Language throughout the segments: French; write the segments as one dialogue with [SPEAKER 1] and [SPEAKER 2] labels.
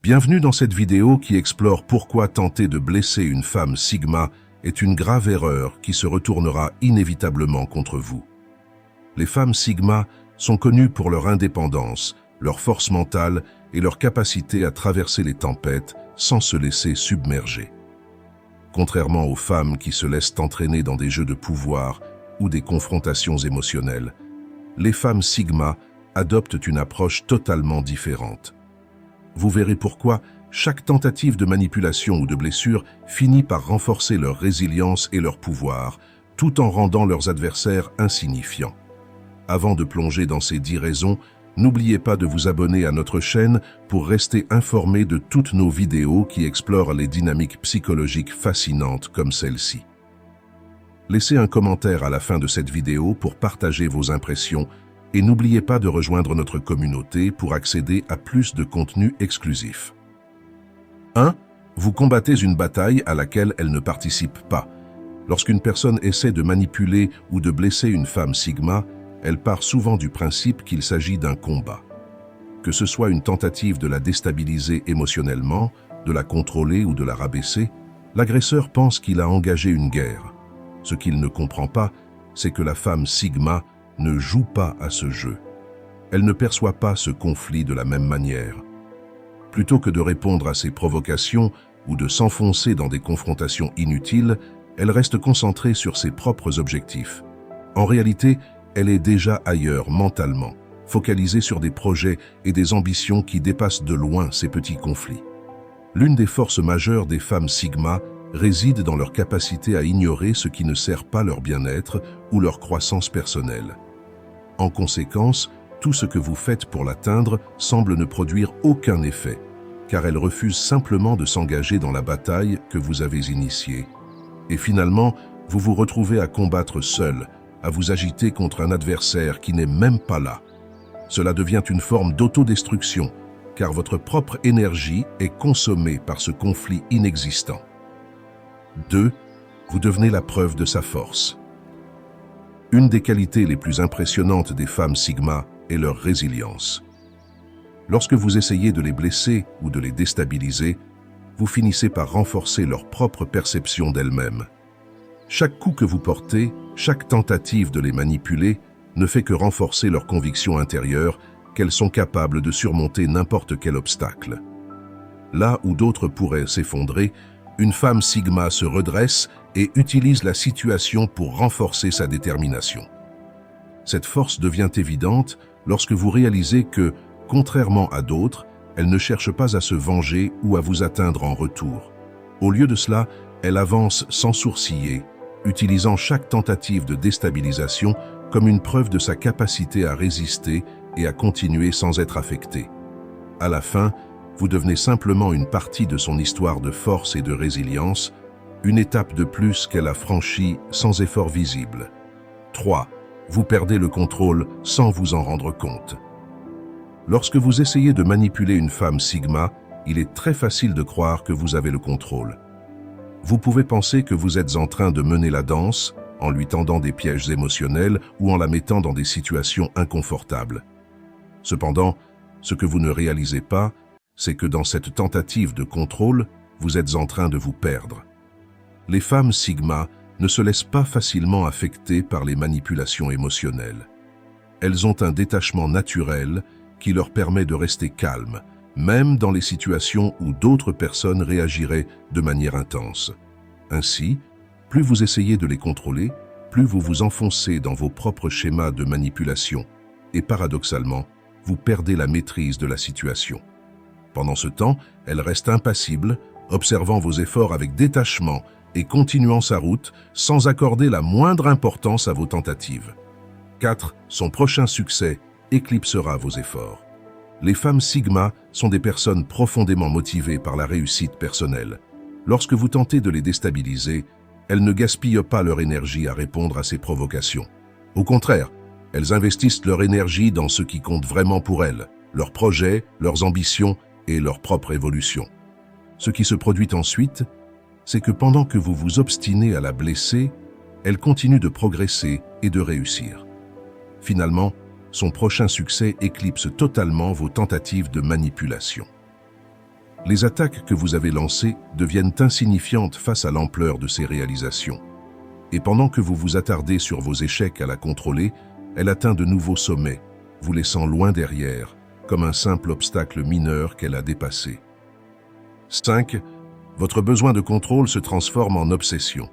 [SPEAKER 1] Bienvenue dans cette vidéo qui explore pourquoi tenter de blesser une femme Sigma est une grave erreur qui se retournera inévitablement contre vous. Les femmes Sigma sont connues pour leur indépendance, leur force mentale et leur capacité à traverser les tempêtes sans se laisser submerger. Contrairement aux femmes qui se laissent entraîner dans des jeux de pouvoir ou des confrontations émotionnelles, les femmes Sigma adoptent une approche totalement différente. Vous verrez pourquoi chaque tentative de manipulation ou de blessure finit par renforcer leur résilience et leur pouvoir, tout en rendant leurs adversaires insignifiants. Avant de plonger dans ces 10 raisons, n'oubliez pas de vous abonner à notre chaîne pour rester informé de toutes nos vidéos qui explorent les dynamiques psychologiques fascinantes comme celle-ci. Laissez un commentaire à la fin de cette vidéo pour partager vos impressions et n'oubliez pas de rejoindre notre communauté pour accéder à plus de contenu exclusif. 1. Vous combattez une bataille à laquelle elle ne participe pas. Lorsqu'une personne essaie de manipuler ou de blesser une femme Sigma, elle part souvent du principe qu'il s'agit d'un combat. Que ce soit une tentative de la déstabiliser émotionnellement, de la contrôler ou de la rabaisser, l'agresseur pense qu'il a engagé une guerre. Ce qu'il ne comprend pas, c'est que la femme Sigma ne joue pas à ce jeu. Elle ne perçoit pas ce conflit de la même manière. Plutôt que de répondre à ses provocations ou de s'enfoncer dans des confrontations inutiles, elle reste concentrée sur ses propres objectifs. En réalité, elle est déjà ailleurs mentalement, focalisée sur des projets et des ambitions qui dépassent de loin ces petits conflits. L'une des forces majeures des femmes Sigma réside dans leur capacité à ignorer ce qui ne sert pas leur bien-être ou leur croissance personnelle. En conséquence, tout ce que vous faites pour l'atteindre semble ne produire aucun effet, car elle refuse simplement de s'engager dans la bataille que vous avez initiée. Et finalement, vous vous retrouvez à combattre seul, à vous agiter contre un adversaire qui n'est même pas là. Cela devient une forme d'autodestruction, car votre propre énergie est consommée par ce conflit inexistant. 2. Vous devenez la preuve de sa force. Une des qualités les plus impressionnantes des femmes Sigma est leur résilience. Lorsque vous essayez de les blesser ou de les déstabiliser, vous finissez par renforcer leur propre perception d'elles-mêmes. Chaque coup que vous portez, chaque tentative de les manipuler ne fait que renforcer leur conviction intérieure qu'elles sont capables de surmonter n'importe quel obstacle. Là où d'autres pourraient s'effondrer, une femme Sigma se redresse et utilise la situation pour renforcer sa détermination. Cette force devient évidente lorsque vous réalisez que, contrairement à d'autres, elle ne cherche pas à se venger ou à vous atteindre en retour. Au lieu de cela, elle avance sans sourciller, utilisant chaque tentative de déstabilisation comme une preuve de sa capacité à résister et à continuer sans être affectée. À la fin, vous devenez simplement une partie de son histoire de force et de résilience, une étape de plus qu'elle a franchie sans effort visible. 3. Vous perdez le contrôle sans vous en rendre compte. Lorsque vous essayez de manipuler une femme Sigma, il est très facile de croire que vous avez le contrôle. Vous pouvez penser que vous êtes en train de mener la danse, en lui tendant des pièges émotionnels ou en la mettant dans des situations inconfortables. Cependant, ce que vous ne réalisez pas, c'est que dans cette tentative de contrôle, vous êtes en train de vous perdre. Les femmes Sigma ne se laissent pas facilement affecter par les manipulations émotionnelles. Elles ont un détachement naturel qui leur permet de rester calmes, même dans les situations où d'autres personnes réagiraient de manière intense. Ainsi, plus vous essayez de les contrôler, plus vous vous enfoncez dans vos propres schémas de manipulation et paradoxalement, vous perdez la maîtrise de la situation. Pendant ce temps, elle reste impassible, observant vos efforts avec détachement et continuant sa route sans accorder la moindre importance à vos tentatives. 4. Son prochain succès éclipsera vos efforts. Les femmes Sigma sont des personnes profondément motivées par la réussite personnelle. Lorsque vous tentez de les déstabiliser, elles ne gaspillent pas leur énergie à répondre à ces provocations. Au contraire, elles investissent leur énergie dans ce qui compte vraiment pour elles, leurs projets, leurs ambitions et leur propre évolution. Ce qui se produit ensuite, c'est que pendant que vous vous obstinez à la blesser, elle continue de progresser et de réussir. Finalement, son prochain succès éclipse totalement vos tentatives de manipulation. Les attaques que vous avez lancées deviennent insignifiantes face à l'ampleur de ces réalisations. Et pendant que vous vous attardez sur vos échecs à la contrôler, elle atteint de nouveaux sommets, vous laissant loin derrière, comme un simple obstacle mineur qu'elle a dépassé. 5. Votre besoin de contrôle se transforme en obsession.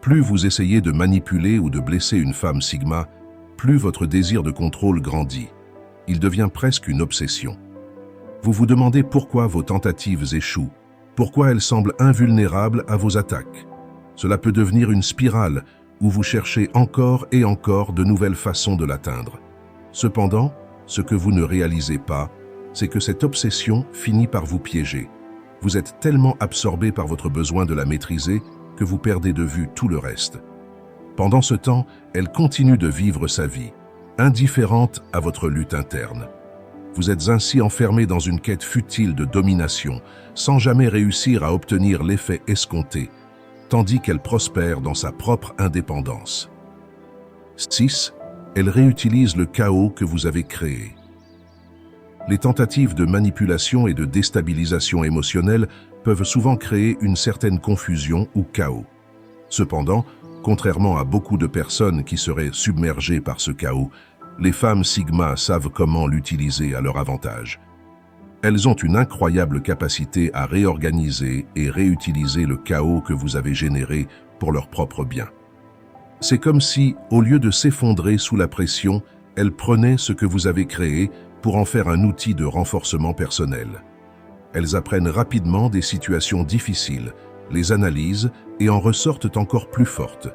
[SPEAKER 1] Plus vous essayez de manipuler ou de blesser une femme Sigma, plus votre désir de contrôle grandit. Il devient presque une obsession. Vous vous demandez pourquoi vos tentatives échouent, pourquoi elles semblent invulnérables à vos attaques. Cela peut devenir une spirale où vous cherchez encore et encore de nouvelles façons de l'atteindre. Cependant, ce que vous ne réalisez pas, c'est que cette obsession finit par vous piéger. Vous êtes tellement absorbé par votre besoin de la maîtriser que vous perdez de vue tout le reste. Pendant ce temps, elle continue de vivre sa vie, indifférente à votre lutte interne. Vous êtes ainsi enfermé dans une quête futile de domination, sans jamais réussir à obtenir l'effet escompté, tandis qu'elle prospère dans sa propre indépendance. 6. Elle réutilise le chaos que vous avez créé. Les tentatives de manipulation et de déstabilisation émotionnelle peuvent souvent créer une certaine confusion ou chaos. Cependant, contrairement à beaucoup de personnes qui seraient submergées par ce chaos, les femmes Sigma savent comment l'utiliser à leur avantage. Elles ont une incroyable capacité à réorganiser et réutiliser le chaos que vous avez généré pour leur propre bien. C'est comme si, au lieu de s'effondrer sous la pression, elles prenaient ce que vous avez créé pour en faire un outil de renforcement personnel. Elles apprennent rapidement des situations difficiles, les analysent et en ressortent encore plus fortes.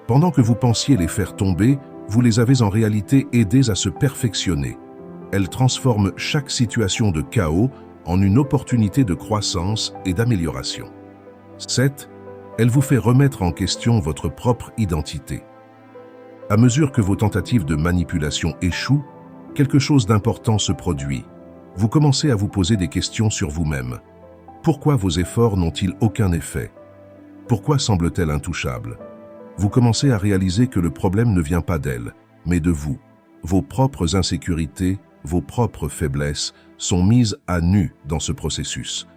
[SPEAKER 1] Pendant que vous pensiez les faire tomber, vous les avez en réalité aidées à se perfectionner. Elles transforment chaque situation de chaos en une opportunité de croissance et d'amélioration. 7. Elle vous fait remettre en question votre propre identité. À mesure que vos tentatives de manipulation échouent, quelque chose d'important se produit. Vous commencez à vous poser des questions sur vous-même. Pourquoi vos efforts n'ont-ils aucun effet? Pourquoi semble-t-elle intouchable? Vous commencez à réaliser que le problème ne vient pas d'elle, mais de vous. Vos propres insécurités, vos propres faiblesses sont mises à nu dans ce processus.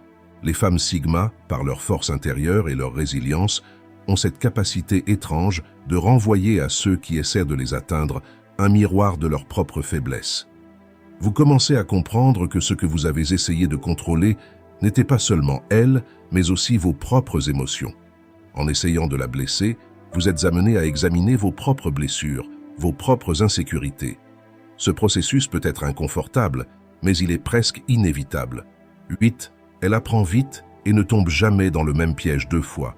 [SPEAKER 1] Les femmes Sigma, par leur force intérieure et leur résilience, ont cette capacité étrange de renvoyer à ceux qui essaient de les atteindre un miroir de leur propre faiblesse. Vous commencez à comprendre que ce que vous avez essayé de contrôler n'était pas seulement elle, mais aussi vos propres émotions. En essayant de la blesser, vous êtes amené à examiner vos propres blessures, vos propres insécurités. Ce processus peut être inconfortable, mais il est presque inévitable. 8. Elle apprend vite et ne tombe jamais dans le même piège 2 fois.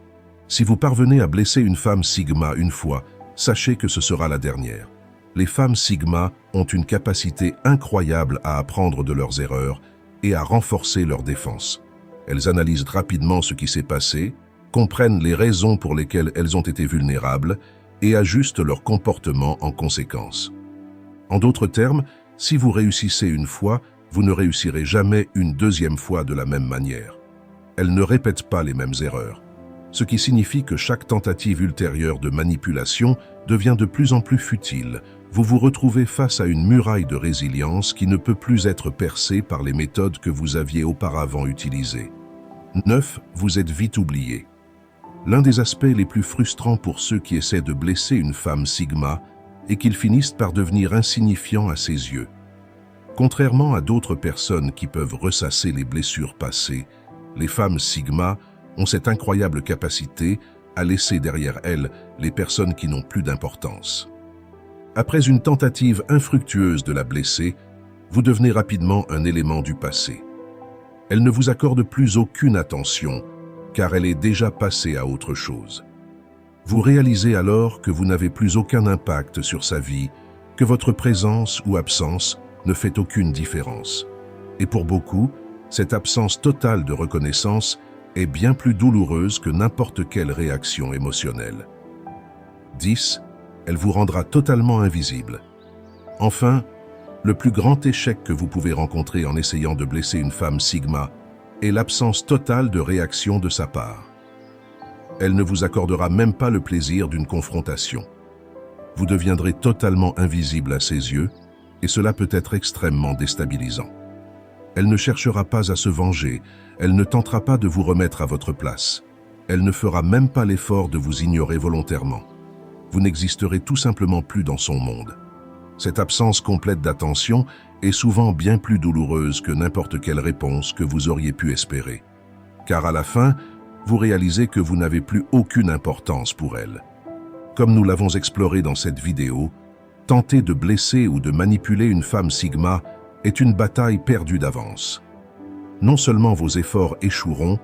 [SPEAKER 1] Si vous parvenez à blesser une femme Sigma une fois, sachez que ce sera la dernière. Les femmes Sigma ont une capacité incroyable à apprendre de leurs erreurs et à renforcer leur défense. Elles analysent rapidement ce qui s'est passé, comprennent les raisons pour lesquelles elles ont été vulnérables et ajustent leur comportement en conséquence. En d'autres termes, si vous réussissez une fois, vous ne réussirez jamais une deuxième fois de la même manière. Elles ne répètent pas les mêmes erreurs, ce qui signifie que chaque tentative ultérieure de manipulation devient de plus en plus futile. Vous vous retrouvez face à une muraille de résilience qui ne peut plus être percée par les méthodes que vous aviez auparavant utilisées. 9. Vous êtes vite oublié. L'un des aspects les plus frustrants pour ceux qui essaient de blesser une femme Sigma est qu'ils finissent par devenir insignifiants à ses yeux. Contrairement à d'autres personnes qui peuvent ressasser les blessures passées, les femmes Sigma ont cette incroyable capacité à laisser derrière elles les personnes qui n'ont plus d'importance. Après une tentative infructueuse de la blesser, vous devenez rapidement un élément du passé. Elle ne vous accorde plus aucune attention, car elle est déjà passée à autre chose. Vous réalisez alors que vous n'avez plus aucun impact sur sa vie, que votre présence ou absence ne fait aucune différence. Et pour beaucoup, cette absence totale de reconnaissance est bien plus douloureuse que n'importe quelle réaction émotionnelle. 10. Elle vous rendra totalement invisible. Enfin, le plus grand échec que vous pouvez rencontrer en essayant de blesser une femme Sigma est l'absence totale de réaction de sa part. Elle ne vous accordera même pas le plaisir d'une confrontation. Vous deviendrez totalement invisible à ses yeux et cela peut être extrêmement déstabilisant. Elle ne cherchera pas à se venger, elle ne tentera pas de vous remettre à votre place. Elle ne fera même pas l'effort de vous ignorer volontairement. Vous n'existerez tout simplement plus dans son monde. Cette absence complète d'attention est souvent bien plus douloureuse que n'importe quelle réponse que vous auriez pu espérer. Car à la fin, vous réalisez que vous n'avez plus aucune importance pour elle. Comme nous l'avons exploré dans cette vidéo, tenter de blesser ou de manipuler une femme Sigma est une bataille perdue d'avance. Non seulement vos efforts échoueront,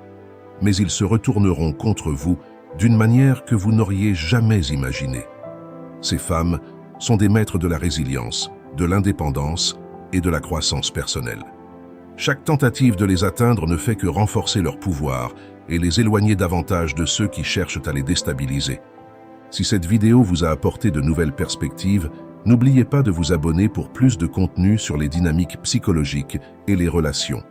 [SPEAKER 1] mais ils se retourneront contre vous d'une manière que vous n'auriez jamais imaginée. Ces femmes sont des maîtres de la résilience, de l'indépendance et de la croissance personnelle. Chaque tentative de les atteindre ne fait que renforcer leur pouvoir et les éloigner davantage de ceux qui cherchent à les déstabiliser. Si cette vidéo vous a apporté de nouvelles perspectives, n'oubliez pas de vous abonner pour plus de contenu sur les dynamiques psychologiques et les relations.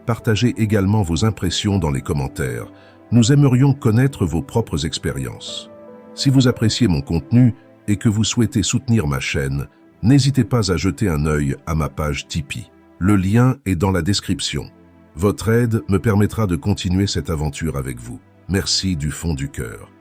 [SPEAKER 1] Partagez également vos impressions dans les commentaires. Nous aimerions connaître vos propres expériences. Si vous appréciez mon contenu et que vous souhaitez soutenir ma chaîne, n'hésitez pas à jeter un œil à ma page Tipeee. Le lien est dans la description. Votre aide me permettra de continuer cette aventure avec vous. Merci du fond du cœur.